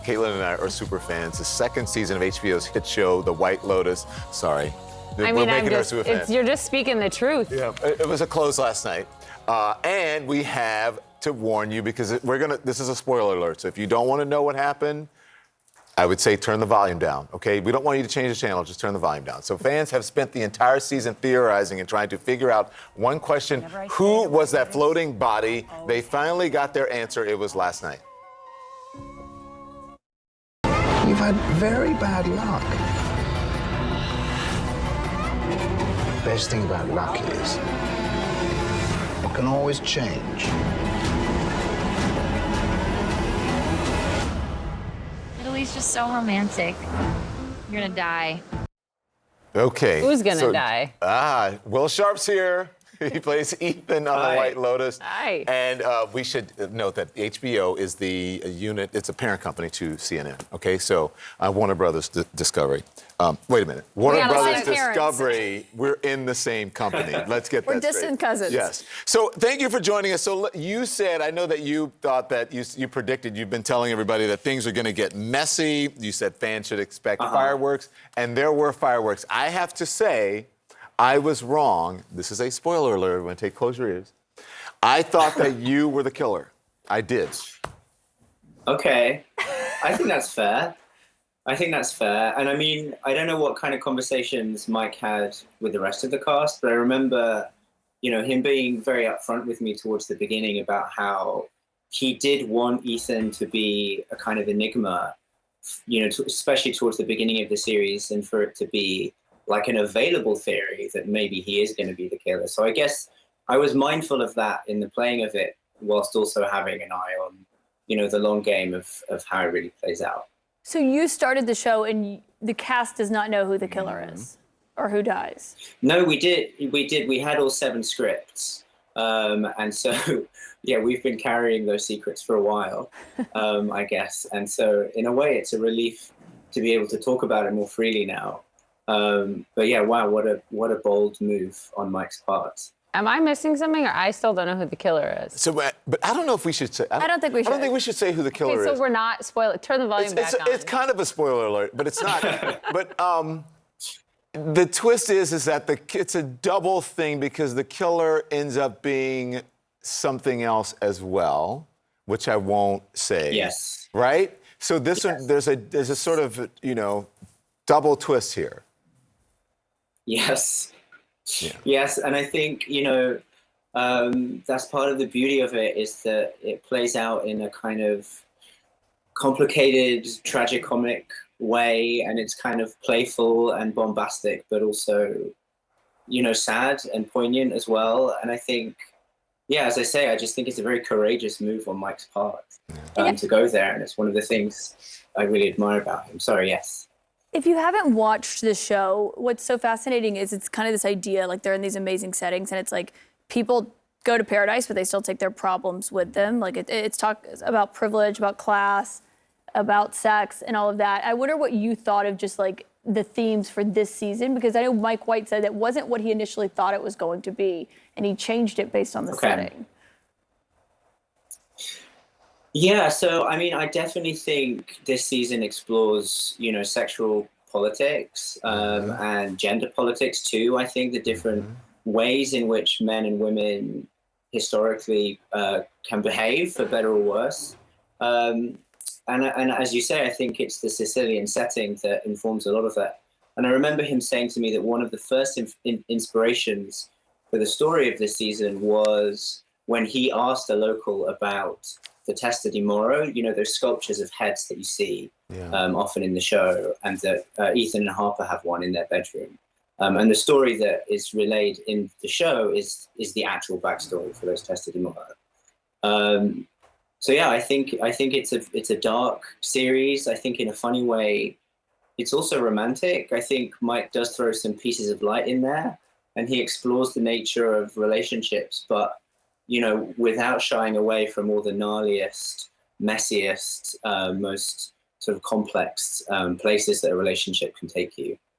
Caitlin and I are super fans. The second season of HBO's hit show, The White Lotus. Sorry. I mean, you're just speaking the truth. Yeah, it was a close last night. And we have to warn you because this is a spoiler alert. So if you don't want to know what happened, I would say turn the volume down, okay? We don't want you to change the channel, just turn the volume down. So fans have spent the entire season theorizing and trying to figure out one question: who was that floating body? They finally got their answer. It was last night. You've had very bad luck. Best thing about luck is it can always change. Italy's just so romantic. You're gonna die. Okay. Who's gonna die? Will Sharp's here. He plays Ethan on The White Lotus. Hi. And we should note that HBO is the unit, it's a parent company to CNN, okay? So Warner Brothers Discovery. Wait a minute. Warner Brothers Discovery, we're in the same company. Let's get that straight. We're distant cousins. Yes. So thank you for joining us. So you said, I know that you thought that you predicted, you've been telling everybody that things are going to get messy. You said fans should expect fireworks, and there were fireworks. I have to say, I was wrong. This is a spoiler alert. I'm going to close your ears. I thought that you were the killer. I did. Okay. I think that's fair. And I mean, I don't know what kind of conversations Mike had with the rest of the cast, but I remember, him being very upfront with me towards the beginning about how he did want Ethan to be a kind of enigma, especially towards the beginning of the series, and for it to be like an available theory that maybe he is going to be the killer. So I guess I was mindful of that in the playing of it, whilst also having an eye on, the long game of how it really plays out. So you started the show and the cast does not know who the killer is or who dies? No, we did. We had all 7 scripts. And so, yeah, we've been carrying those secrets for a while, I guess. And so in a way, it's a relief to be able to talk about it more freely now. But yeah, wow, what a bold move on Mike's part. Am I missing something, or I still don't know who the killer is? So, but I don't know if we should say. I don't think we should. I don't think we should say who the killer is. Okay, so we're not spoiling. Turn the volume back on. It's kind of a spoiler alert, but it's not. But the twist is that it's a double thing because the killer ends up being something else as well, which I won't say. Yes. Right. So this one, there's a sort of double twist here. Yes. Yeah. Yes, and I think, that's part of the beauty of it is that it plays out in a kind of complicated, tragicomic way, and it's kind of playful and bombastic, but also, sad and poignant as well. And I think, yeah, as I say, I just think it's a very courageous move on Mike's part to go there, and it's one of the things I really admire about him. Sorry, yes. If you haven't watched the show, what's so fascinating is it's kind of this idea, like they're in these amazing settings and it's like people go to paradise, but they still take their problems with them. Like it's talk about privilege, about class, about sex and all of that. I wonder what you thought of just like the themes for this season, because I know Mike White said it wasn't what he initially thought it was going to be, and he changed it based on the setting. Yeah, so I mean, I definitely think this season explores, sexual politics and gender politics too. I think the different ways in which men and women historically can behave, for better or worse. And as you say, I think it's the Sicilian setting that informs a lot of that. And I remember him saying to me that one of the first inspirations for the story of this season was when he asked a local about the Testa di Moro, those sculptures of heads that you see often in the show, and that Ethan and Harper have one in their bedroom. And the story that is relayed in the show is the actual backstory for those Testa di Moro. So yeah, I think it's a dark series. I think in a funny way, it's also romantic. I think Mike does throw some pieces of light in there, and he explores the nature of relationships, but without shying away from all the gnarliest, messiest, most sort of complex places that a relationship can take you.